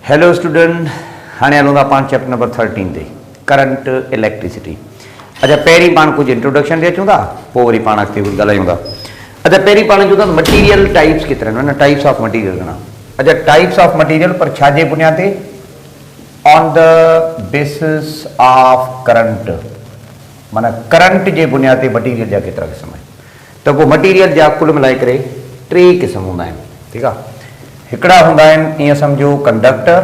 Hello student, हाँ हलूँ पान chapter number 13 ते करंट इलेक्ट्रिसिटी। अच्छा पहिरीं पान कुछ इंट्रोडक्शन दे अचूं था, पोइ वरी पाण अॻिते कुझु ॻाल्हायूं था। अच्छा पहिरीं पाण चऊं था मटीरियल टाइप्स केतिरा आहिनि, टाइप्स ऑफ मटीरियल घणा। अच्छा टाइप्स ऑफ मटीरियल पर छाजे बुनियाद ते, on the basis of current, माना करंट जे बुनियाद ते मटीरियल जा केतिरा क़िस्म आहिनि। त पोइ मटीरियल जा कुल मिलाए करे टे क़िस्म हूंदा आहिनि, ठीकु आहे। हिकिड़ा हूंदा आहिनि ईअं सम्झो कंडक्टर,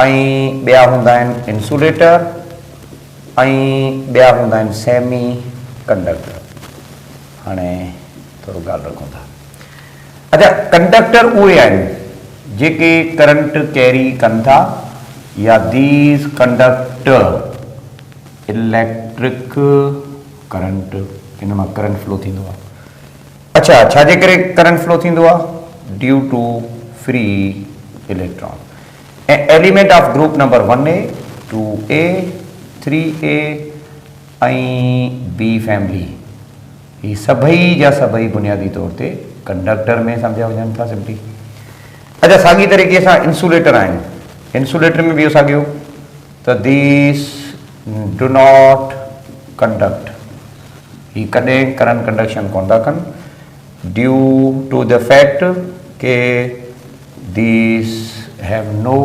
ऐं ॿिया हूंदा आहिनि इंसुलेटर, ऐं ॿिया हूंदा आहिनि सेमी कंडक्टर। हाणे थोरो ॻाल्हि रखूं था। अच्छा कंडक्टर उहे आहिनि जेके करंट कैरी कनि था, या दीज कंडक्टर इलेक्ट्रिक करंट, इन मां करंट फ्लो थींदो आहे। अच्छा छाजे करे करंट फ्लो थींदो आहे? Due to free electron. Element of group number 1A 2A 3A ऐं बी फैमिली, ही सभई जा सभई बुनियादी तौर ते कंडक्टर में सम्झा वञनि था सिंपली। अच्छा साॻी तरीक़े सां इंसुलेटर आहिनि, इंसुलेटर में ॿियो साॻियो, त दीस डू नॉट कंडक्ट, ही कॾहिं करंट कंडक्शन कोन था कनि, ड्यू टू द फैक्ट के these have no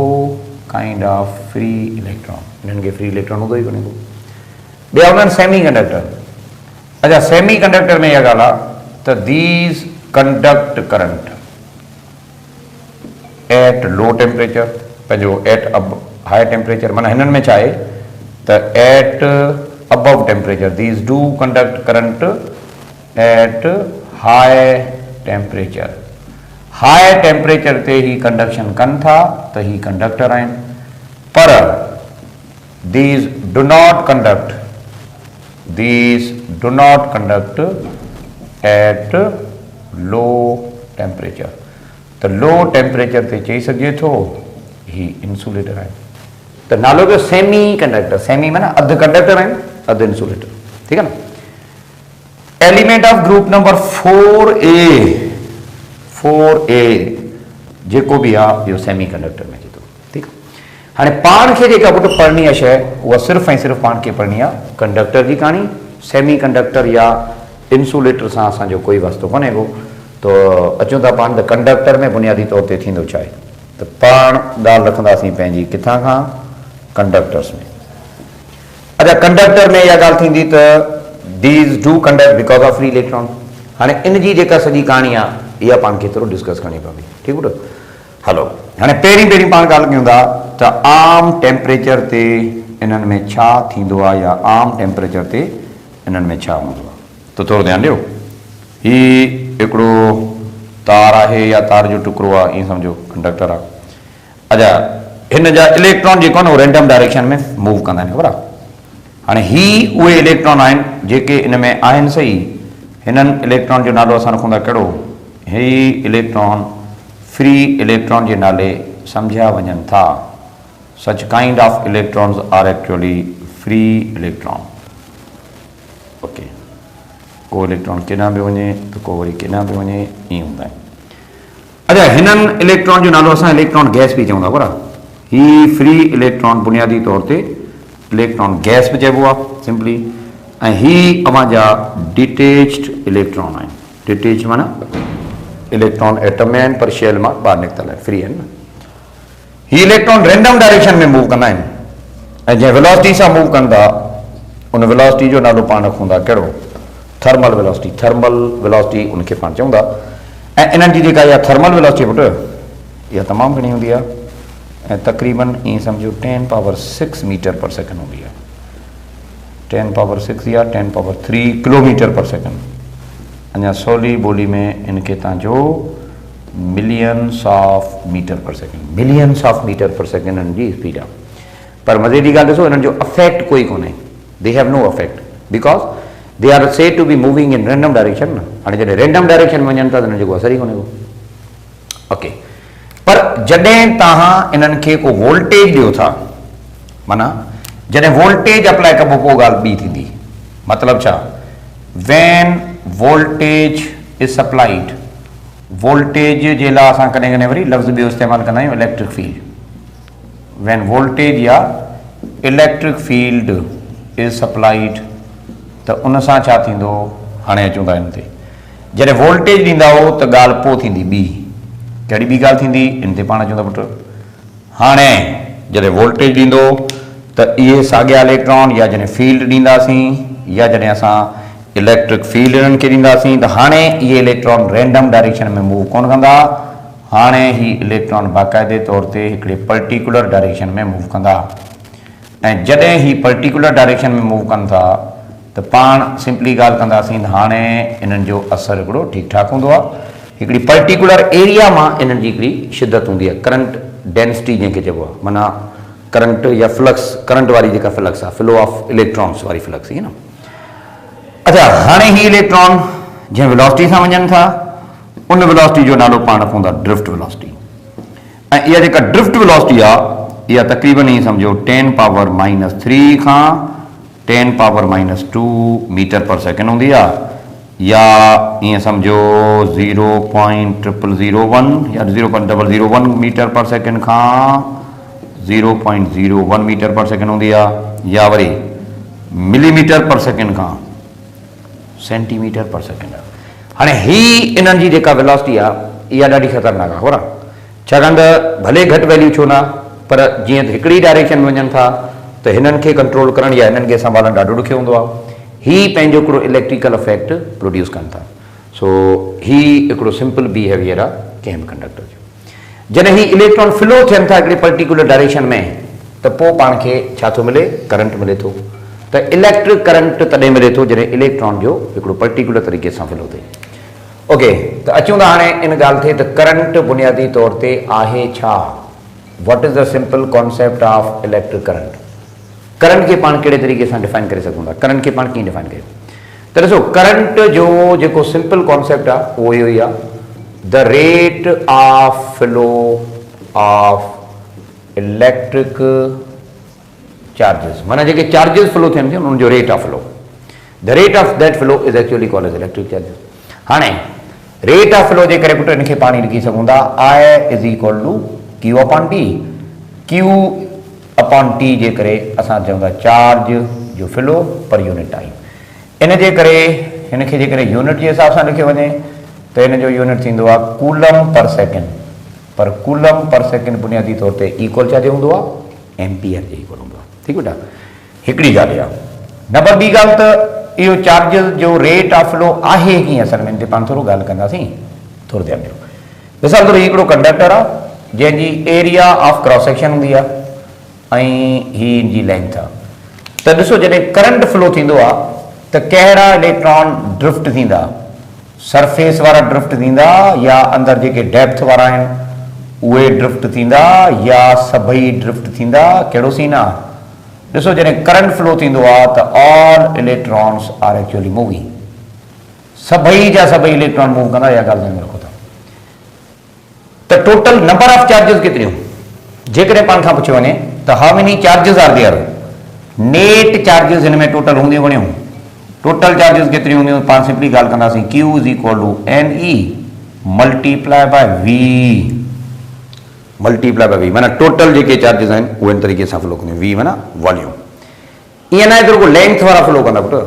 kind of free electron, इन्हनि खे फ्री इलेक्ट्रॉन हूंदो ई कोन्हे को। ॿिया हूंदा आहिनि सेमी कंडक्टर। अच्छा सेमी कंडक्टर में इहा ॻाल्हि आहे त these conduct current at low temperature, पंहिंजो एट हाई टेम्परेचर, माना हिननि में छा आहे त eight above temperature, these do conduct current at high temperature. High temperature ते ही कंडक्शन कनि था त ही कंडक्टर आहिनि, पर these do not conduct, these do not conduct at low temperature. त लो टेम्परेचर ते चई सघिजे थो ही इंसुलेटर आहे। त नालो जो सेमी कंडक्टर, सेमी माना अधु कंडक्टर आहिनि अधु इंसुलेटर, ठीकु आहे न। Element of group number 4A जेको बि आहे इहो सेमी कंडक्टर में अचे थो, ठीकु आहे। हाणे पाण खे जेका पुटु पढ़णी आहे शइ, उहा सिर्फ़ु ऐं सिर्फ़ु पाण खे पढ़णी आहे कंडक्टर जी कहाणी। सेमी कंडक्टर या इंसुलेटर सां असांजो कोई वास्तो कोन्हे को। तो अचूं था पाण त कंडक्टर में बुनियादी तौर ते थींदो छा आहे, त पाण ॻाल्हि रखंदासीं पंहिंजी किथां खां, कंडक्टर्स में। अच्छा कंडक्टर में इहा ॻाल्हि थींदी त these do conduct because of free electron. हाणे इन जी जेका सॼी कहाणी आहे इहा पाण खे थोरो डिस्कस करणी पवंदी, ठीकु आहे। हलो हाणे पहिरीं पाण ॻाल्हि कयूं था त आम टेम्परेचर ते इन्हनि में छा थींदो आहे, या आम टेम्परेचर ते इन्हनि में छा हूंदो आहे। त थोरो ध्यानु ॾियो, ही हिकिड़ो तार आहे या तार जो टुकड़ो आहे, ईअं सम्झो कंडक्टर आहे। अच्छा हिन जा इलेक्ट्रॉन जेको आहे न रैंडम डायरेक्शन में मूव कंदा आहिनि, ख़बर आहे। हाणे ही उहे इलेक्ट्रॉन आहिनि जेके इन में आहिनि सही। हिननि इलेक्ट्रॉन जो नालो असां रखूं था कहिड़ो, ही इलेक्ट्रॉन फ्री इलेक्ट्रॉन जे नाले सम्झिया वञनि था। Such kind of electrons are actually free electron. Okay, को इलेक्ट्रॉन केॾांहुं बि वञे त को वरी केॾांहुं बि वञे, ईअं हूंदा आहिनि। अच्छा हिननि इलेक्ट्रॉन जो नालो असां इलेक्ट्रॉन गैस बि चऊं था, बराबरि। ही फ्री इलेक्ट्रॉन बुनियादी तौर ते इलेक्ट्रॉन गैस बि चइबो आहे सिंपली। ऐं ही अवां जा डिटेच्ड इलेक्ट्रॉन आहिनि। डिटेच माना इलेक्ट्रॉन एटम में आहिनि पर शेल मां ॿाहिरि निकितल आहिनि, फ्री आहिनि न। ही इलेक्ट्रॉन रैंडम डायरेक्शन में मूव कंदा आहिनि, ऐं जंहिं वेलोसिटी सां मूव कनि था उन वेलोसिटी जो नालो पाण रखूं था कहिड़ो, थर्मल वेलोसिटी। थर्मल वेलोसिटी उनखे पाण चऊं था। ऐं इन्हनि जी जेका इहा थर्मल वेलोसिटी पुटु, इहा तमामु घणी हूंदी आहे, ऐं तक़रीबन ईअं सम्झो 10 पावर 6 मीटर पर सेकेंड हूंदी आहे। 10 पावर 6 या 10 पावर 3 किलोमीटर पर सेकेंड। अञा सवली ॿोली में इनखे तव्हांजो मिलियंस ऑफ मीटर पर सेकेंड, मिलियंस ऑफ मीटर पर सेकेंड इन्हनि जी स्पीड आहे। पर मज़े जी ॻाल्हि ॾिसो, इन्हनि जो अफेक्ट कोई कोन्हे, they have no effect because they are said to be moving in random direction न। हाणे जॾहिं रैंडम डायरेक्शन में वञनि था त इन्हनि जो को असर ई कोन्हे को। ओके, पर जॾहिं तव्हां इन्हनि खे को वोल्टेज ॾियो था, माना जॾहिं वोल्टेज अप्लाई कबो पोइ ॻाल्हि ॿी थींदी। मतिलबु छा, when voltage is supplied, voltage जे लाइ असां कॾहिं कॾहिं वरी लफ़्ज़ ॿियो इस्तेमालु कंदा आहियूं इलेक्ट्रिक फील्ड। व्हेन वोल्टेज या इलेक्ट्रिक फील्ड इज सप्लाइड त उन सां छा थींदो हाणे अचूं था हिन ते जॾहिं वोल्टेज ॾींदा हो त ॻाल्हि पोइ थींदी ॿी कहिड़ी ॿी ॻाल्हि थींदी इन ते पाण अचूं था पुटु हाणे जॾहिं वोल्टेज ॾींदो त इहे साॻिया इलेक्ट्रॉन या जॾहिं फील्ड ॾींदासीं या जॾहिं असां इलेक्ट्रिक फील्ड इन्हनि खे ॾींदासीं त हाणे इहे इलेक्ट्रॉन रैंडम डायरेक्शन में मूव कोन कंदा हाणे ही इलेक्ट्रॉन बाक़ाइदे तौर ते हिकिड़े पर्टिकुलर डायरेक्शन में मूव कंदा ऐं जॾहिं ही पर्टिकुलर डायरेक्शन में मूव कनि था त पाण सिंपली ॻाल्हि कंदासीं हाणे इन्हनि जो असरु हिकिड़ो ठीकु ठाकु हूंदो आहे हिकिड़ी पर्टिकुलर एरिया मां इन्हनि जी हिकिड़ी शिदत हूंदी आहे करंट डेंसिटी जंहिंखे चइबो आहे माना करंट या फ्लक्स करंट वारी जेका फ्लक्स आहे फ्लो ऑफ इलेक्ट्रॉन्स वारी फ्लक्स आहे न अच्छा हाणे ही इलेक्ट्रॉन जंहिं वेलोसिटी सां वञनि था उन वेलोसिटी जो नालो पाण रखूं था ड्रिफ्ट वेलोसिटी ऐं इहा जेका ड्रिफ्ट वेलोसिटी आहे इहा तक़रीबन ई सम्झो 10 पावर -3 खां 10 पावर -2 मीटर पर सेकेंड हूंदी आहे या ईअं सम्झो 0.001 या 0.001 मीटर पर सेकेंड खां 0.01 मीटर पर सेकेंड हूंदी आहे या वरी मिलीमीटर पर सेकेंड खां सेंटीमीटर पर सेकेंड हाणे ही इन्हनि जी जेका वेलोसिटी आहे इहा ॾाढी ख़तरनाक आहे ख़बर आहे छाकाणि त भले घटि वैल्यू छो न पर जीअं त हिकिड़ी डायरेक्शन में वञनि था त हिननि खे कंट्रोल करणु या हिननि खे संभालणु ॾाढो ॾुखियो हूंदो आहे ही पंहिंजो हिकिड़ो इलेक्ट्रिकल इफेक्ट प्रोड्यूस कनि था सो ही हिकिड़ो सिंपल बिहेवियर आहे कंहिं बि कंडक्टर जो जॾहिं ही इलेक्ट्रॉन फ्लो थियनि था हिकिड़ी पर्टिकुलर डायरेक्शन में त पोइ पाण खे छा थो मिले करंट मिले थो त इलेक्ट्रिक करंट तॾहिं मिले थो जॾहिं इलेक्ट्रॉन जो हिकिड़ो पर्टिकुलर तरीक़े सां फ्लो थिए ओके त अचूं था हाणे इन ॻाल्हि ते त करंट बुनियादी तौर ते आहे छा what is the simple concept of electric current current खे पाण कहिड़े तरीक़े सां डिफाइन करे सघूं था करंट खे पाण कीअं डिफाइन कयूं त ॾिसो करंट जो जेको सिंपल कॉन्सेप्ट आहे उहो इहो ई आहे the rate of flow of electric charges माना जेके चार्जिस फ्लो थियनि थियूं उन्हनि जो rate of flow the rate of that flow is actually called as electric charges हाणे रेट ऑफ फ्लो जे करे पुट इनखे पाण ई लिखी सघूं था I is equal to Q upon T Q upon T जे करे असां चऊं था चार्ज जो flow per unit time in जे करे हिनखे जे करे यूनिट जे हिसाब सां लिखियो वञे त हिन जो यूनिट थींदो आहे कूलम पर सेकेंड पर कूलम पर सेकेंड बुनियादी तौर ते इक्वल छा जो हूंदो आहे एम्पियर जे इक्वल हूंदो आहे ठीकु बेटा हिकिड़ी ॻाल्हि आहे नंबर ॿी ॻाल्हि त इहो चार्जिस जो रेट ऑफ फ्लो आहे कीअं असल में हिन ते पाण थोरो ॻाल्हि कंदासीं थोरो ध्यानु ॾियो मिसाल तौरु हिकिड़ो कंडक्टर आहे जंहिंजी एरिया ऑफ क्रॉस सेक्शन हूंदी आहे ऐं ही जी लेंथ आहे त ॾिसो जॾहिं करंट फ्लो थींदो आहे त कहिड़ा इलेक्ट्रॉन ड्रिफ्ट थींदा सरफेस वारा ड्रिफ्ट थींदा या अंदरि जेके डेप्थ वारा आहिनि उहे ड्रिफ्ट थींदा या सभई ड्रिफ्ट थींदा कहिड़ो सीन आहे ॾिसो जॾहिं करंट फ्लो थींदो आहे त all electrons are actually moving सभई जा सभई इलेक्ट्रॉन मूव कंदा इहा ॻाल्हि ध्यानु में रखो था त टोटल नंबर ऑफ चार्जिस केतिरियूं जेकॾहिं पाण खां पुछियो वञे त how many charges are there net charges हिन में टोटल हूंदियूं घणियूं टोटल चार्जिस केतिरियूं हूंदियूं पाण सिंपली ॻाल्हि कंदासीं Q is equal to N E multiply by V multiply by V माना टोटल जेके चार्जिस आहिनि उहे इन तरीक़े सां फ्लो कंदियूं वी माना वॉल्यूम ईअं न आहे त लेंथ वारा फ्लो कंदा पुटु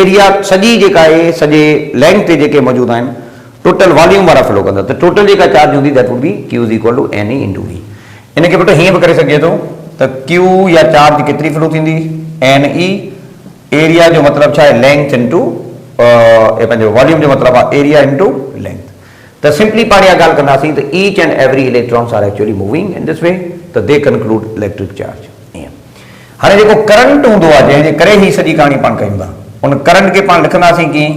एरिया सॼी जेका आहे सॼे लेंथ ते जेके मौजूदु आहिनि टोटल वॉल्यूम वारा फ्लो कंदा त टोटल जेका चार्ज हूंदी that would be Q is equal to N E into V इनखे पुटु हीअं बि करे सघिजे थो त क्यू या चार्ज केतिरी फ्लो थींदी एन ई एरिया जो मतिलबु छा आहे लेंथ इंटू पंहिंजो वॉल्यूम जो मतिलबु आहे एरिया इंटू लेंथ त सिंपली पाण इहा ॻाल्हि कंदासीं त each and every electrons are actually moving in this way त दे कंक्लूड इलेक्ट्रिक चार्ज ईअं हाणे जेको करंट हूंदो आहे जंहिंजे करे ही सॼी कहाणी पाण कयूं था उन करंट खे पाण लिखंदासीं कीअं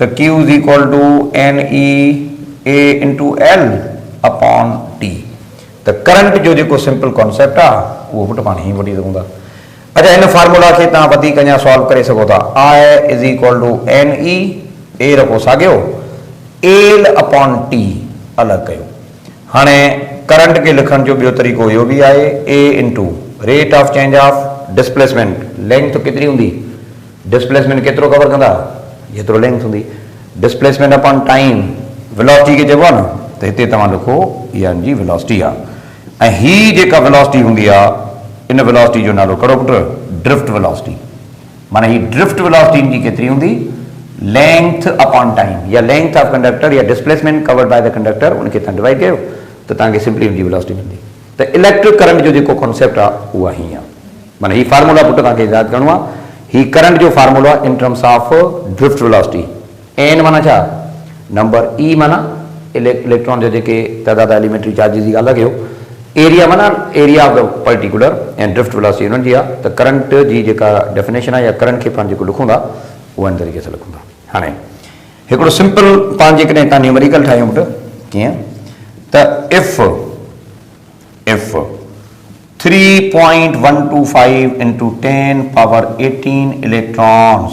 त Q is equal to N E A into L upon T त करंट जो जेको सिंपल कॉन्सेप्ट आहे उहो पुटु पाण हीअं वठी सघूं था अच्छा हिन फार्मूला खे तव्हां वधीक अञा सॉल्व करे सघो था I is equal to N E A रखो साॻियो एल अपॉन टी अलॻि कयो हाणे करंट खे लिखण जो ॿियो तरीक़ो इहो बि आहे A into rate of change of displacement length केतिरी हूंदी डिस्प्लेसमेंट केतिरो कवर कंदा जेतिरो लेंथ हूंदी डिस्प्लेसमेंट अपॉन टाइम वेलोसिटी खे चइबो आहे न त हिते तव्हां लिखो इहा जी वेलोसिटी आहे ऐं ही जेका वेलोसिटी हूंदी आहे इन वेलोसिटी जो नालो करो पुट ड्रिफ्ट वेलोसिटी। माना ही ड्रिफ्ट वेलोसिटी जी केतिरी हूंदी लेंथ अपॉन टाइम या लेंथ ऑफ कंडक्टर या displacement covered by the conductor उनके तव्हां डिवाइड कयो त तव्हांखे सिंपली उनजी वेलोसिटी मिलंदी। त इलेक्ट्रिक करंट जो जेको कॉन्सेप्ट आहे उहा ही आहे। माना ही फार्मूला पुट तव्हांखे यादि करिणो आहे। ही करंट जो formula in terms of drift velocity. N माना छा नंबर, ई माना इलेक्ट्रॉन जो जेके तइदाद एलिमेंट्री चार्जिस जी ॻाल्हि कयो, एरिया माना एरिया ऑफ द पर्टिकुलर ऐं ड्रिफ्ट वेलोसिटी उन्हनि जी आहे। त करंट जी जेका डेफिनेशन आहे या करंट खे पाण जेको लिखूं था उहा इन तरीक़े सां लिखूं था। हाणे हिकिड़ो सिंपल पाण जेकॾहिं तव्हां न्यूमेरिकल ठाहियूं पुट कीअं त if 3.125 into 10 power 18 electrons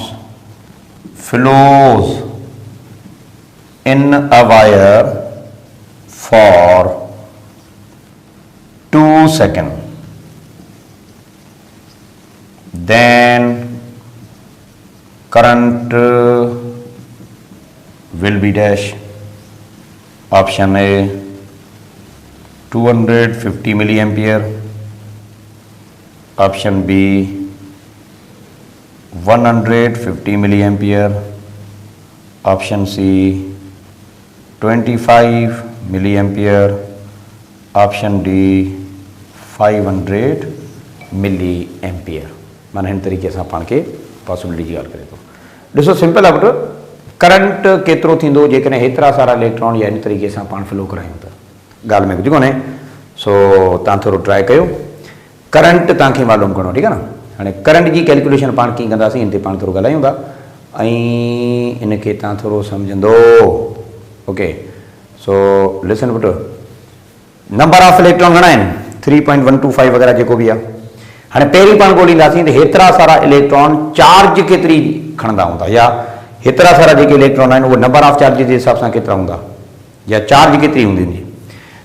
flows in a wire for 2 seconds, then current will be dash. Option A 250 milliampere, option B 150 milliampere, option C 25 milliampere, option D 500 milliampere। माना हिन तरीक़े सां पाण खे पॉसिबिलिटी जी ॻाल्हि करे थो। ॾिसो सिंपल आहे पुट, करंट केतिरो थींदो जेकॾहिं हेतिरा सारा इलेक्ट्रॉन या इन तरीक़े सां पाण फ्लो करायूं त ॻाल्हि में कुझु कोन्हे। सो तव्हां थोरो ट्राए कयो। करंट तव्हांखे मालूम करिणो, ठीकु आहे न। हाणे करंट जी कैलकुलेशन पाण कीअं कंदासीं इन ते पाण थोरो ॻाल्हायूं था ऐं इनखे तव्हां थोरो सम्झंदो। ओके, सो लिसन पुट, नंबर ऑफ इलेक्ट्रॉन घणा आहिनि 3.125 वग़ैरह जेको बि आहे। हाणे पहिरीं पाण ॻोल्हींदासीं त हेतिरा सारा इलेक्ट्रॉन चार्ज केतिरी खणंदा हूंदा या हेतिरा सारा जेके इलेक्ट्रॉन आहिनि उहे नंबर ऑफ चार्ज जे हिसाब सां केतिरा हूंदा या चार्ज केतिरी हूंदी हुनजी।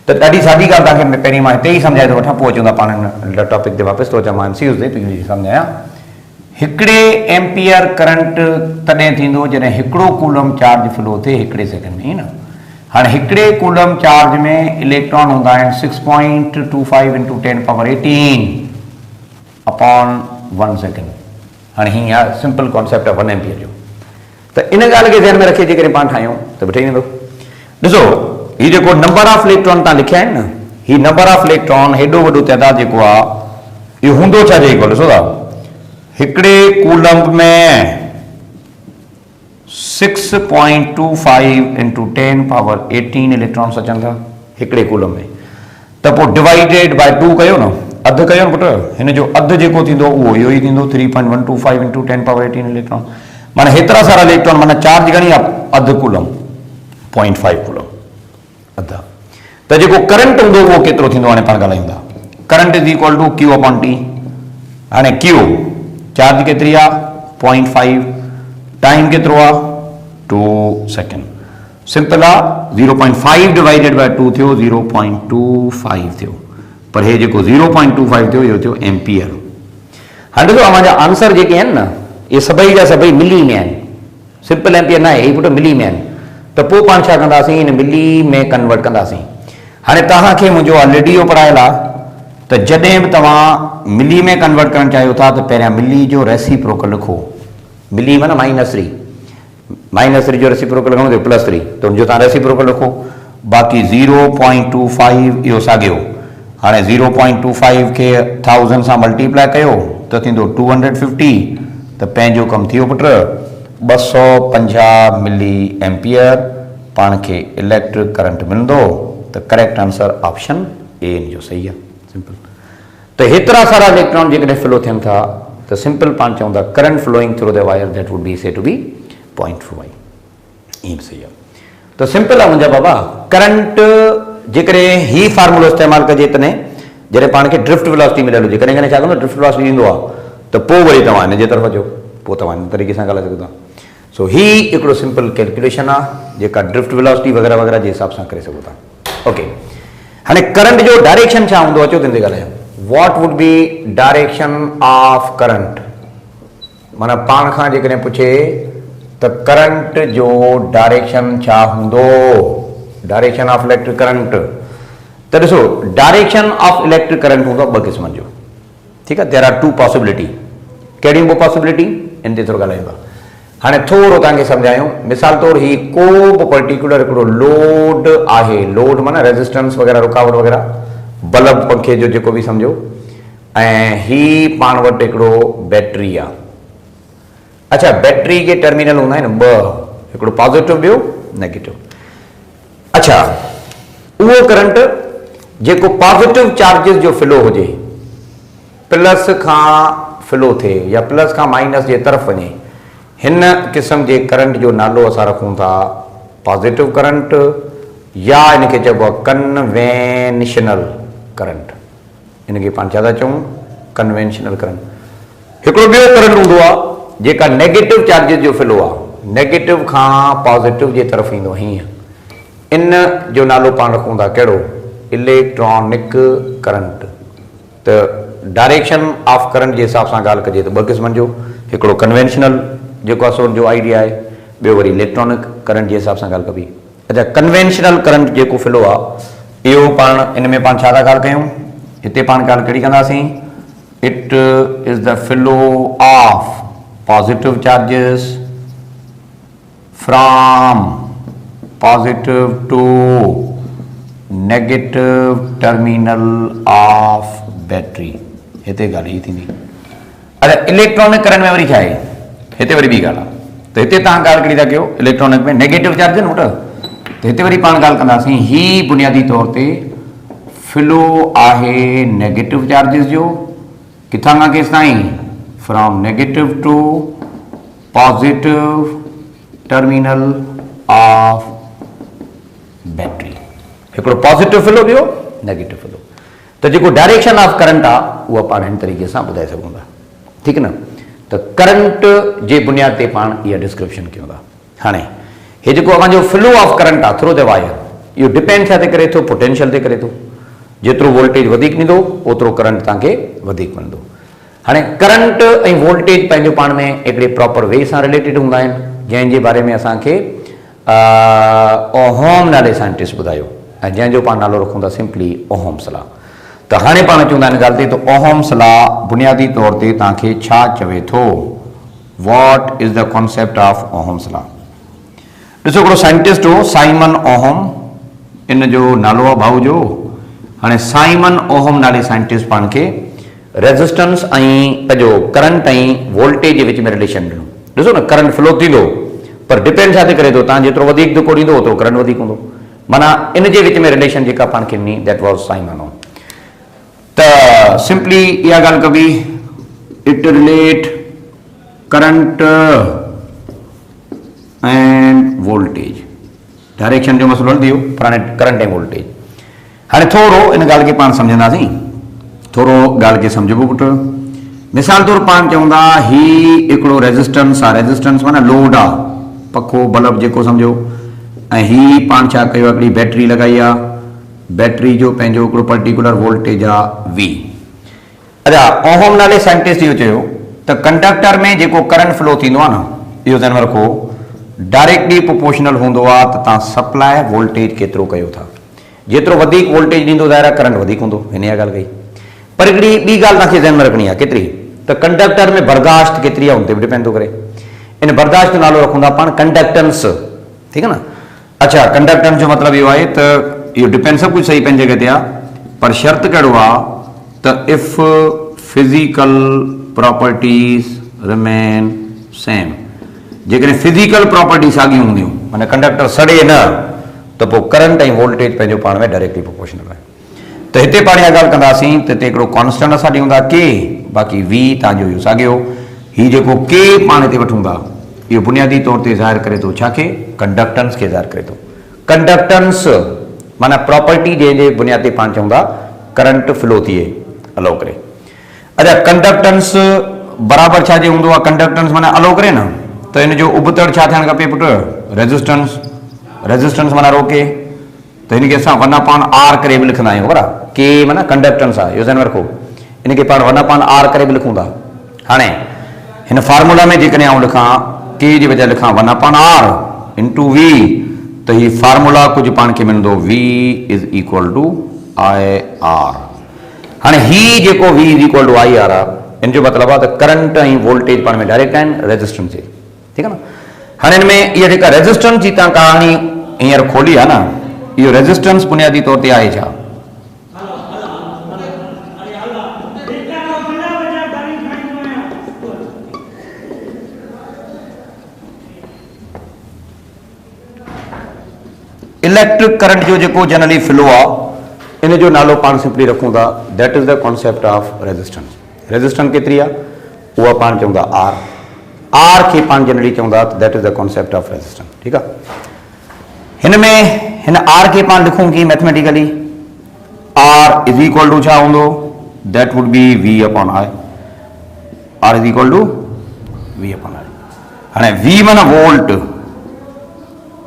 त ॾाढी सादी ॻाल्हि तव्हांखे पहिरीं मां हिते ई सम्झाए थो वठां, पोइ अचूं था पाण हिन टॉपिक ते वापसि थो अचां। मां एमसीयूज़ ते तुंहिंजी सम्झायां। हिकिड़े एम्पियर करंट तॾहिं थींदो जॾहिं हिकिड़ो कूलम चार्ज फ्लो थिए हिकिड़े सेकेंड में, न। हाणे हिकिड़े कूलम चार्ज में इलेक्ट्रॉन हूंदा आहिनि 6.25 into 10 power 18 अपॉन 1 सेकेंड। हाणे हीअं आहे सिंपल कॉन्सेप्ट आहे 1 एम्पियर जो। त इन ॻाल्हि खे ध्यान में रखे जे करे पाण ठाहियूं त बि ठही वेंदो। ॾिसो हीउ जेको नंबर ऑफ इलेक्ट्रॉन तव्हां लिखिया आहिनि न, हीउ नंबर ऑफ इलेक्ट्रॉन हेॾो वॾो तइदाद जेको आहे इहो हूंदो छा जेको ॾिसो था, हिकिड़े कूलम में 6.25 into 10 power 18 इलेक्ट्रॉन्स अचनि था हिकिड़े कूलम में। त पोइ डिवाइडेड बाय 2 कयो न, अधु कयो न पुट। हिन जो अधु जेको थींदो उहो इहो ई थींदो 3.125 into 10 power 18 इलेक्ट्रॉन। माना हेतिरा सारा इलेक्ट्रॉन माना चार्ज घणी आहे अधु कूलम 0.5 कूलम अधु। त जेको करंट हूंदो उहो केतिरो थींदो हाणे पाण ॻाल्हायूं था। Current is equal to Q upon T। हाणे Q चार्ज केतिरी आहे 0.5, टाइम केतिरो आहे 2 सेकेंड। सिंपल आहे 0.5 डिवाइडेड बाय 2 थियो 0.25 थियो। पर हे जेको 0.25 थियो इहो थियो एम्पियर। हाणे ॾिसो मुंहिंजा आंसर जेके आहिनि न इहे सभई जा सभई मिली में आहिनि। सिंपल एम्पियर न आहे, हे पुट मिली में आहिनि। त पोइ पाण छा कंदासीं हिन मिली में कन्वर्ट कंदासीं। हाणे तव्हांखे मुंहिंजो ऑलरेडी इहो पढ़ायल आहे त जॾहिं बि तव्हां मिली में कन्वर्ट करणु चाहियो था त पहिरियां मिली जो रेसिप्रोकल लिखो। मिली माना -3, -3 जो रेसिप्रोकल घणो थियो +3, त हुनजो तव्हां रेसिप्रोकल लिखो। बाक़ी 0.25 इहो साॻियो। हाणे 0.25 खे 1000 सां मल्टीप्लाई कयो त थींदो 250। त पंहिंजो कमु थियो पुट 250 मिली एम्पियर पाण खे इलेक्ट्रिक करंट मिलंदो। त करेक्ट आंसर ऑप्शन ए इन जो सही आहे। सिंपल। त हेतिरा सारा इलेक्ट्रॉन जेकॾहिं फ्लो थियनि था त सिंपल पाण चऊं था current flowing through the wire that would be say to be 0.5। ईअं सही आहे। त सिंपल आहे मुंहिंजा बाबा, करंट जेकॾहिं ही फार्मूलो इस्तेमालु कजे तॾहिं जॾहिं पाण खे ड्रिफ्ट वेलोसिटी मिलियल हुजे, कॾहिं कॾहिं छा कंदो ड्रिफ्ट वेलोसिटी ईंदो आहे त पोइ वरी तव्हां हिन जे तरफ़ अचो, पोइ तव्हां हिन तरीक़े सां ॻाल्हाए सघो था। सो ही हिकिड़ो सिंपल कैलकुलेशन आहे जेका ड्रिफ्ट वेलोसिटी वग़ैरह वग़ैरह जे हिसाब सां करे सघो था। ओके, हाणे करंट जो डायरेक्शन छा हूंदो अचो तिंदे ॻाल्हायूं। What would be direction of current. माना पाण खां जेकॾहिं पुछे त करंट जो डायरेक्शन छा हूंदो, डायरेक्शन ऑफ इलेक्ट्रिक करंट। तो ॾिसो डायरेक्शन ऑफ इलेक्ट्रिक करंट हूंदो आहे ॿ क़िस्मनि जो, ठीकु आहे। There are two possibility. कहिड़ियूं ॿ पॉसिबिलिटी इन ते थोरो ॻाल्हायूं। हाणे थोरो तव्हांखे सम्झायूं। मिसाल तौरु ही को बि पर्टिकुलर हिकिड़ो लोड आहे, लोड माना रेजिस्टेंस वग़ैरह रुकावट वग़ैरह, बल्ब पंखे जो जेको बि सम्झो, ऐं ही पाण वटि हिकिड़ो बैटरी आहे। अच्छा, बैटरी के टर्मिनल हूंदा आहिनि ॿ, हिकिड़ो पॉजिटिव ॿियो नेगेटिव। अच्छा, उहो करंट जेको पॉजिटिव चार्जिस जो फ्लो हुजे, प्लस खां फ्लो थिए या प्लस खां माइनस जे तरफ़ वञे, हिन क़िस्म जे करंट जो नालो असां रखूं था पॉजिटिव करंट, या इनखे चइबो आहे कन्वेंशनल करंट। इनखे पाण छा था चऊं? Conventional current. हिकिड़ो ॿियो करंट हूंदो आहे जेका नेगेटिव चार्जिस जो फ्लो आहे, नेगेटिव खां पॉजिटिव जे तरफ़ ईंदो हीअं, इन जो नालो पाण रखूं था कहिड़ो? Electronic current. त डायरेक्शन ऑफ करंट जे हिसाब सां ॻाल्हि कजे त ॿ क़िस्मनि जो, हिकिड़ो कन्वेंशनल जेको आहे सो जो आइडिया आहे, ॿियो वरी इलेक्ट्रॉनिक करंट जे हिसाब सां ॻाल्हि कबी। अच्छा, कन्वेंशनल करंट जेको फ्लो आहे इहो पाण इन में पाण छा था ॻाल्हि कयूं? हिते पाण ॻाल्हि कहिड़ी कंदासीं? It is the flow of positive charges from positive to negative terminal of battery. हिते ॻाल्हि हीअ थींदी। अच्छा, इलेक्ट्रॉनिक करंट में वरी छा आहे? हिते वरी ॿी ॻाल्हि आहे। त हिते तव्हां ॻाल्हि कहिड़ी था कयो? इलेक्ट्रॉनिक में नेगेटिव चार्ज न वटि, त हिते वरी पाण ॻाल्हि कंदासीं ही बुनियादी तौर ते फ्लो आहे नेगेटिव चार्जिस जो, किथां खां केसि ताईं? From negative to positive terminal of battery. हिकिड़ो पॉजिटिव फ्लो, ॿियो नेगेटिव फ्लो। त जेको डायरेक्शन ऑफ करंट आहे उहा पाण हिन तरीक़े सां ॿुधाए सघूं था, ठीकु न? त करंट जे बुनियाद ते पाण इहा डिस्क्रिप्शन कयूं था। हाणे हे जेको असांजो फ्लो ऑफ करंट आहे थ्रू द वायर, इहो डिपेंड छा ते करे थो? पोटेंशियल ते करे थो। जेतिरो वोल्टेज वधीक ॾींदो ओतिरो करंट तव्हांखे वधीक मिलंदो। हाणे करंट ऐं वोल्टेज पंहिंजो पाण में हिकिड़े प्रॉपर वे सां रिलेटेड हूंदा आहिनि, जंहिंजे बारे में असांखे ओहम नाले साइंटिस्ट ॿुधायो, ऐं जंहिंजो पाण नालो रखूं था सिंपली ओहम्स लॉ। त हाणे पाण चवंदा आहिनि ॻाल्हि ते, त ओहम्स लॉ बुनियादी तौर ते तव्हांखे छा चवे थो? What is the concept of Ohm's law? ॾिसो, हिकिड़ो साइंटिस्ट हो साइमन ओहम, इन जो नालो आहे भाऊ जो। हाणे साइमन ओहम नाले साइंटिस्ट पाण खे रेजिस्टेंस ऐं पंहिंजो करंट ऐं वोल्टेज जे विच में रिलेशन ॾिनो। ॾिसो न, करंट फ्लो थींदो पर डिपेंड छा ते करे थो? तव्हां जेतिरो वधीक धक्को ॾींदो ओतिरो करंट वधीक हूंदो। माना इन जे विच में रिलेशन जेका पाण खे ॾिनी दैट वॉज साइमन ओहम। त सिंपली इहा ॻाल्हि कबी, it relate current end voltage. Direction जो मसलो हल थी वियो, पर हाणे करंट ऐं वोल्टेज। हाणे थोरो इन ॻाल्हि खे पाण सम्झंदासीं, थोरो ॻाल्हि खे सम्झो पुटु। मिसाल तौरु पाण चवंदा ही हिकिड़ो रेजिस्टेंस आहे, रेजिस्टेंस माना लोड आहे, पखो बल्ब जेको सम्झो, ऐं ही पाण छा कयो? हिकिड़ी बैटरी लॻाई आहे, बैटरी जो पंहिंजो हिकिड़ो पर्टिकुलर वोल्टेज आहे V। अच्छा, ओहम नाले साइंटिस्ट इहो चयो त कंडक्टर में जेको करंट फ्लो थींदो आहे न, इहो ध्यानु रखो, डायरेक्टली प्रोपोर्शनल हूंदो आहे त तव्हां सप्लाई वोल्टेज केतिरो कयो था। जेतिरो वधीक वोल्टेज ॾींदो ज़ाहिर आहे करंट वधीक हूंदो, हिन इहा ॻाल्हि कई। पर हिकिड़ी ॿी ॻाल्हि तव्हांखे ध्यानु में रखणी आहे, केतिरी? त कंडक्टर में बर्दाश्त केतिरी आहे उन ते बि डिपेंड थो करे। इन बर्दाश्त जो नालो रखूं था पाण कंडक्टेंस, ठीकु आहे न? अच्छा, कंडक्टेंस जो मतिलबु इहो आहे त इहो डिपेंड, सभु कुझु सही पंहिंजी जॻह ते आहे, पर शर्त कहिड़ो आहे त if physical properties remain same. जेकॾहिं फिज़िकल प्रॉपर्टी साॻियूं हूंदियूं, माना कंडक्टर सड़े न, त पोइ करंट ऐं वोल्टेज पंहिंजो पाण में डायरेक्टली प्रोपोर्शनल आहे। त हिते पाण इहा ॻाल्हि कंदासीं त हिते हिकिड़ो कॉन्स्टेंट असां ॾियूं था K, बाक़ी V तव्हांजो इहो साॻियो। हीउ जेको K पाण हिते वठूं था, इहो बुनियादी तौर ते ज़ाहिर करे थो छा खे? कंडक्टेंस खे ज़ाहिर करे थो। कंडक्टेंस माना प्रॉपर्टी जंहिंजे बुनियाद ते पाण चऊं था करंट फ्लो थिए अलाउ करे। अच्छा, कंडक्टेंस बराबरि छा जे हूंदो आहे? कंडक्टेंस माना अलाउ करे न, त इन जो उबतड़ छा थियणु खपे पुटु? रेजिस्टेंस। रेजिस्टेंस माना रोके, त हिनखे असां 1/R करे बि लिखंदा आहियूं, बराबरि? K माना कंडक्टेंस आहे, इहो ध्यानु रखो। इनखे पाण 1/R करे बि लिखूं था। हाणे हिन फार्मूला में जेकॾहिं आउं लिखां K जी बजाय लिखां 1/R × V, त हीउ फार्मूला कुझु पाण खे मिलंदो V = आई आर। हाँ ही जो V is equal to I R आहे, इन जो मतलब है करंट ऐं वोल्टेज पाण में डायरेक्ट आहिनि रेजिस्टेंस से, ठीक है ना। हाँ इनमें ये रेजिस्टेंस की कहानी हींअर खोली है ना, ये रेजिस्टेंस बुनियादी तौर पर है छा? इलेक्ट्रिक करंट जो जनरली फ्लो आ, इन जो नालो पान सिंपली रखूं था, that is the concept of resistance. Resistance केतरी आ उहा पान चवंदा आर, आर के पान जनरली चवंदा that is the concept of resistance, ठीक है। हिन आर के पान लिखूं कि mathematically R is equal to छा होंदो, that would be V upon I. R is equal to V upon I. हाँ V माना वोल्ट,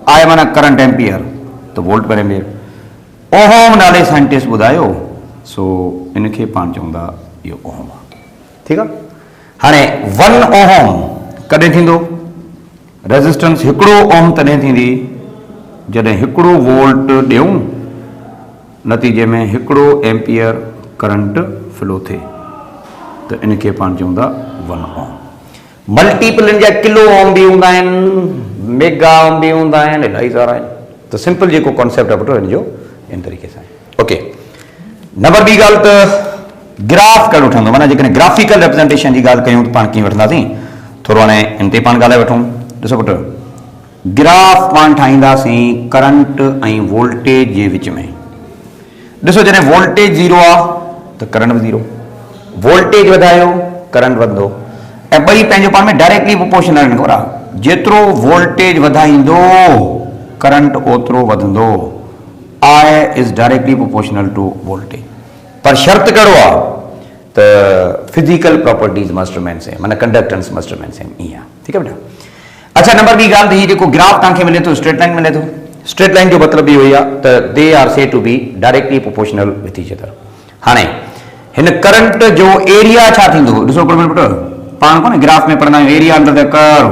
आई माना करंट एम्पियर, तो वोल्ट पर एम्पियर। ओहम नाले साइंटिस्ट बुधायो, सो इनके पान चवंदा यो ओहम, ठीक है। हाँ 1 ओहम कदें थींदो, रेजिस्टेंस 1 ओहम तदें थींदी जदें 1 वोल्ट ॾियूं, नतीजे में 1 एम्पियर करंट फ्लो थे, तो इनके पान चवंदा 1 ओहम। मल्टीपल इन जा किलो ओम भी होंदा आहिनि, मेगा ओम भी होंदा आहिनि, इलाही सारा आहिनि। तो सिंपल जो कॉन्सेप्ट आहे पुटु इनजो इन तरीक़े से। ओके, नंबर ॿी ॻाल्हि त ग्राफ कहिड़ो ठहंदो, माना जेकॾहिं ग्राफिकल रिप्रेज़ेंटेशन जी ॻाल्हि कयूं त पाण कीअं वठंदासीं, थोरो हाणे इन ते पाण ॻाल्हाए वठूं। ॾिसो पुटु, ग्राफ पाण ठाहींदासीं करंट ऐं वोल्टेज जे विच में। ॾिसो जॾहिं वोल्टेज 0 आहे त करंट बि 0, वोल्टेज वधायो करंट वधंदो, ऐं ॿई पंहिंजो पाण में डायरेक्टली प्रोपोर्शनल आहिनि, ख़बर आहे। जेतिरो वोल्टेज वधाईंदो करंट ओतिरो वधंदो। I is directly proportional to voltage, पर शर्त कहिड़ो आहे त physical properties must remain same, माना कंडक्टेंस मस्ट रिमेन सेम, ईअं आहे, ठीकु आहे बेटा। अच्छा नंबर ॿी ॻाल्हि त हीउ जेको ग्राफ तव्हांखे मिले थो स्ट्रेट लाइन मिले थो, स्ट्रेट लाइन जो मतिलबु इहो ई आहे त they are said to be directly proportional with each other. हाणे हिन करंट जो एरिया छा थींदो, ॾिसो पुटु, पाण कोन ग्राफ में पढ़ंदा आहियूं एरिया अंडर द कर्व।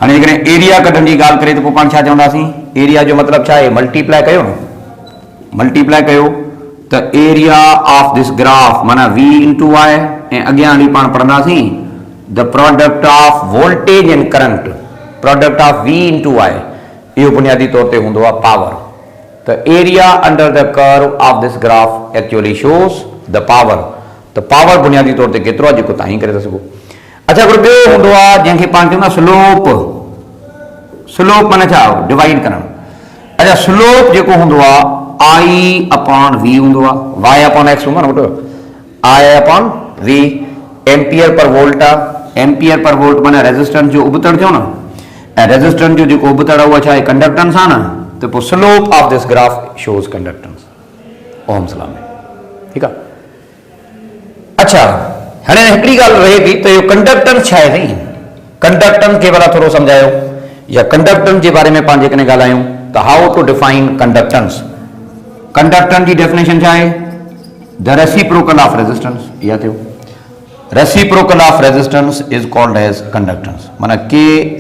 हाणे जेकॾहिं एरिया कढण जी ॻाल्हि करे त पोइ पाण छा चवंदासीं, एरिया जो मतिलबु छा आहे, मल्टीप्लाई कयो न, मल्टीप्लाई कयो त एरिया ऑफ दिस ग्राफ माना V इंटू आई, ऐं अॻियां हली पाण पढ़ंदासीं the product of voltage and current, product of V into I, इहो बुनियादी तौर ते हूंदो आहे पावर। त area under the curve of this graph actually shows the power, त पावर बुनियादी तौर ते केतिरो आहे जेको तव्हां ई करे था सघो। अच्छा हिकिड़ो ॿियो हूंदो आहे जंहिंखे पाण चवंदा स्लोप, स्लोप माना छा, डिवाइड करणु। अच्छा स्लोप जेको हूंदो आहे I अपॉन V हूंदो आहे, Y अपॉन X हूंदो आहे न पुटु, I upon V, ampere per volt आहे, एम्पियर पर वोल्ट माना रेजिस्टेंस जो उबतड़ थियो न, ऐं रेजिस्टेंस जो जेको उबतड़ आहे उहा छा आहे, कंडक्टेंस आहे न, त पोइ slope of this graph shows conductance, Ohm's law में, ठीकु आहे। अच्छा हाणे हिकिड़ी ॻाल्हि रहे थी त इहो कंडक्टेंस छा आहे साईं, कंडक्टेंस खे भला थोरो सम्झायो, या कंडक्टेंस जे बारे में पाण जेकॾहिं ॻाल्हायूं त how to define conductance. Conductance की डेफिनेशन क्या है, द रेसिप्रोकल ऑफ रेजिस्टेंस, या थियो reciprocal of resistance is called as conductance, माना K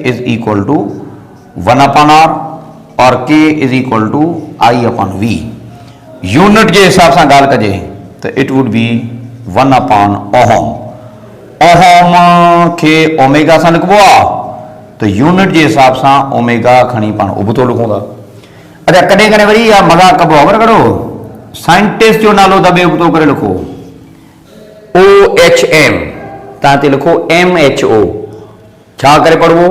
is equal to 1 upon R और K is equal to I upon V। Unit के हिसाब से गाल कजे तो it would be 1 upon ohm, ohm के ओमेगा से लिखबो आ, तो यूनिट के हिसाब से ओमेगा खणी पाण उबतो लिखूं था। अच्छा कॾहिं कॾहिं वरी इहा मज़ाक कबो आहे, ख़बर करो, साइंटिस्ट जो नालो दॿे उबतो करे लिखो OHM, तव्हां ते लिखो MHO, छा करे पढ़बो,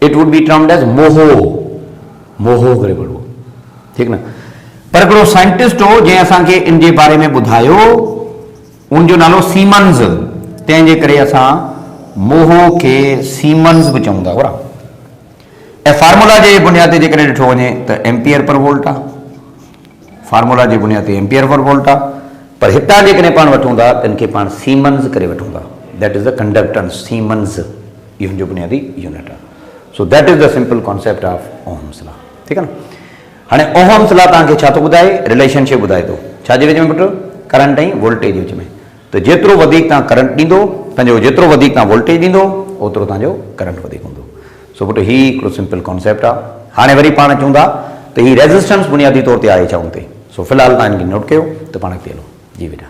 it would be termed as mho, mho करे पढ़बो, ठीकु न। पर हिकिड़ो साइंटिस्ट हो जंहिं असांखे इन जे बारे में ॿुधायो, उनजो नालो सीमन्स, तंहिंजे करे असां मोहो खे सीमन्स बि चऊं था, बराबरि। ऐं फार्मूला जे बुनियाद ते जेकॾहिं ॾिठो वञे त एम्पियर पर वोल्ट आहे, फार्मूला जे बुनियाद ते एम्पियर पर वोल्ट आहे, पर हितां जेकॾहिं पाण वठूं था त इनखे पाण सीमन्स करे वठूं था, that is the conductance, siemens इहो जो बुनियादी यूनिट आहे। So that is the simple concept of Ohm's law, ठीकु आहे न। हाणे ओहम्स लॉ तव्हांखे छा थो ॿुधाए, रिलेशनशिप ॿुधाए थो, छाजे विच में पुटु, करंट ऐं वोल्टेज जे विच में। त जेतिरो वधीक तव्हां करंट ॾींदो, पंहिंजो जेतिरो वधीक तव्हां वोल्टेज ॾींदो ओतिरो तव्हांजो करंट वधीक हूंदो। सो पुटु ही हिकिड़ो सिंपल कॉन्सेप्ट आहे। हाणे वरी पाण चऊं था त ही रेजिस्टेंस बुनियादी तौर ते आहे छा हुन ते, सो सो फिलहाल तव्हां इनखे नोट कयो त पाण अॻिते हलो जी बेटा।